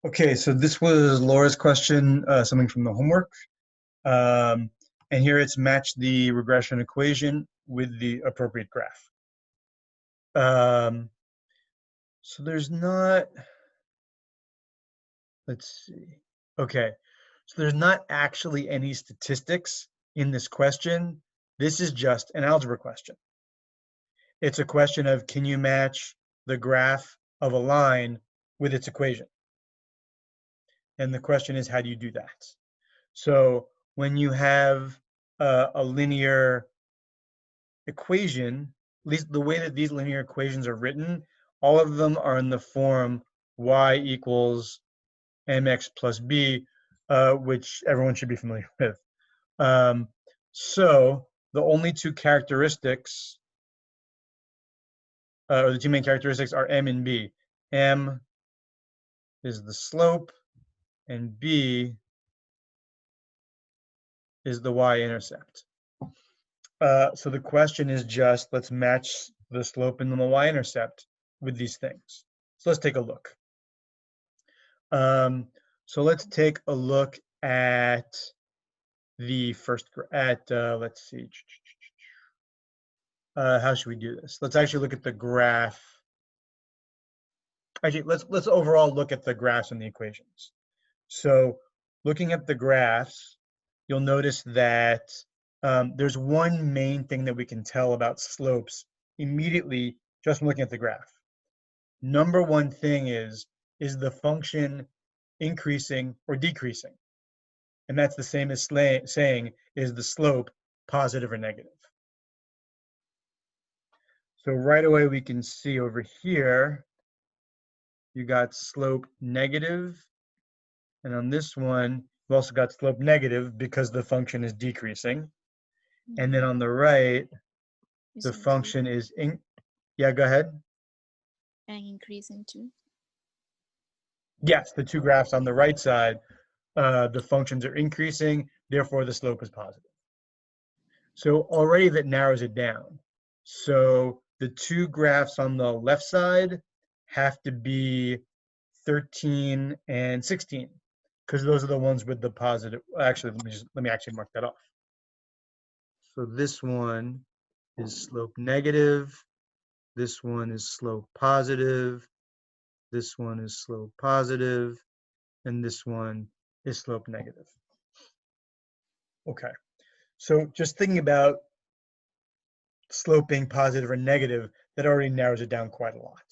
Okay, so this was Laura's question, something from the homework. Um, and here it's match the regression equation with the appropriate graph. Um, so there's not, let's see. Okay, so there's not actually any statistics in this question. This is just an algebra question. It's a question of, can you match the graph of a line with its equation? And the question is, how do you do that? So when you have a linear equation, at least the way that these linear equations are written, all of them are in the form y equals mx plus b, which everyone should be familiar with. Um, so the only two characteristics, or the two main characteristics are m and b. M is the slope, and b is the y-intercept. So the question is just, let's match the slope and the y-intercept with these things. So let's take a look. So let's take a look at the first, let's see. How should we do this? Let's actually look at the graph. Actually, let's overall look at the graphs and the equations. So looking at the graphs, you'll notice that there's one main thing that we can tell about slopes immediately just from looking at the graph. Number one thing is the function increasing or decreasing? And that's the same as saying, is the slope positive or negative? So right away we can see over here, you got slope negative, and on this one, we've also got slope negative because the function is decreasing. And then on the right, the function is yeah, go ahead. And increasing too. Yes, the two graphs on the right side, the functions are increasing, therefore the slope is positive. So already that narrows it down. So the two graphs on the left side have to be 13 and 16, because those are the ones with the positive. Actually, let me actually mark that off. So this one is slope negative. This one is slope positive. This one is slope positive. And this one is slope negative. Okay. So just thinking about slope being positive or negative, that already narrows it down quite a lot.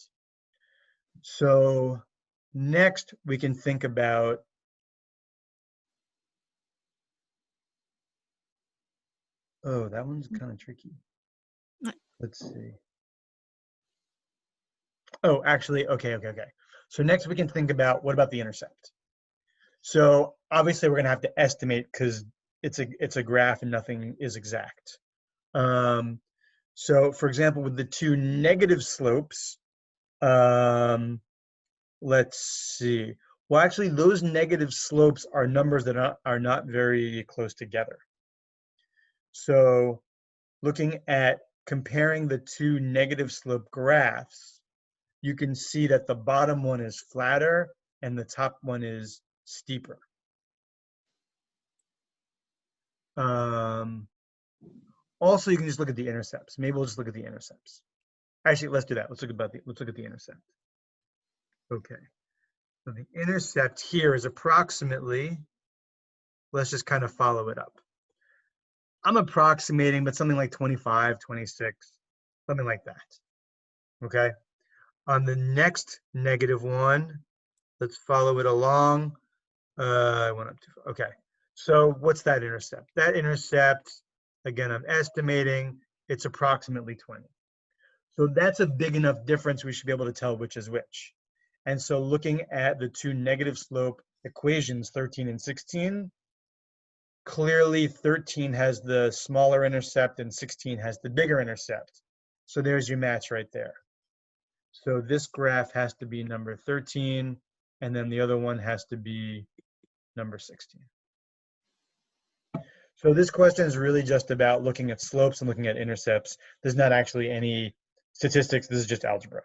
So next we can think about oh, that one's kind of tricky. Let's see. Oh, actually, okay. So next we can think about, what about the intercept? So obviously we're gonna have to estimate because it's a graph and nothing is exact. So for example, with the two negative slopes, let's see. Well, actually, those negative slopes are numbers that are not very close together. So looking at comparing the two negative slope graphs, you can see that the bottom one is flatter and the top one is steeper. Also, you can just look at the intercepts. Maybe we'll just look at the intercepts. Actually, let's do that. Let's look at the intercept. Okay. So the intercept here is approximately, let's just kind of follow it up. I'm approximating, but something like 25, 26, something like that. Okay. On the next negative one, let's follow it along. I went up to, okay. So what's that intercept? That intercept, again, I'm estimating it's approximately 20. So that's a big enough difference we should be able to tell which is which. And so looking at the two negative slope equations, 13 and 16, clearly 13 has the smaller intercept and 16 has the bigger intercept. So there's your match right there. So this graph has to be number 13, and then the other one has to be number 16. So this question is really just about looking at slopes and looking at intercepts. There's not actually any statistics. This is just algebra.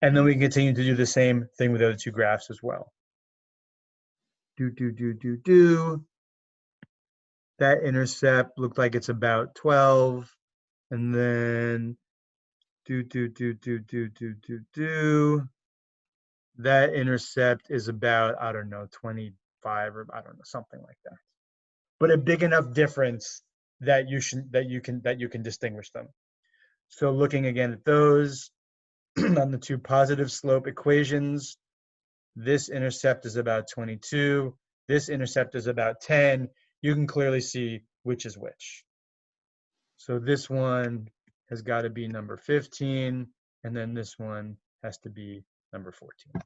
And then we can continue to do the same thing with the other two graphs as well. That intercept looked like it's about 12. And then that intercept is about, I don't know, 25 or I don't know, something like that. But a big enough difference that you can distinguish them. So looking again at those on the two positive slope equations, this intercept is about 22, this intercept is about 10. You can clearly see which is which. So this one has got to be number 15, and then this one has to be number 14.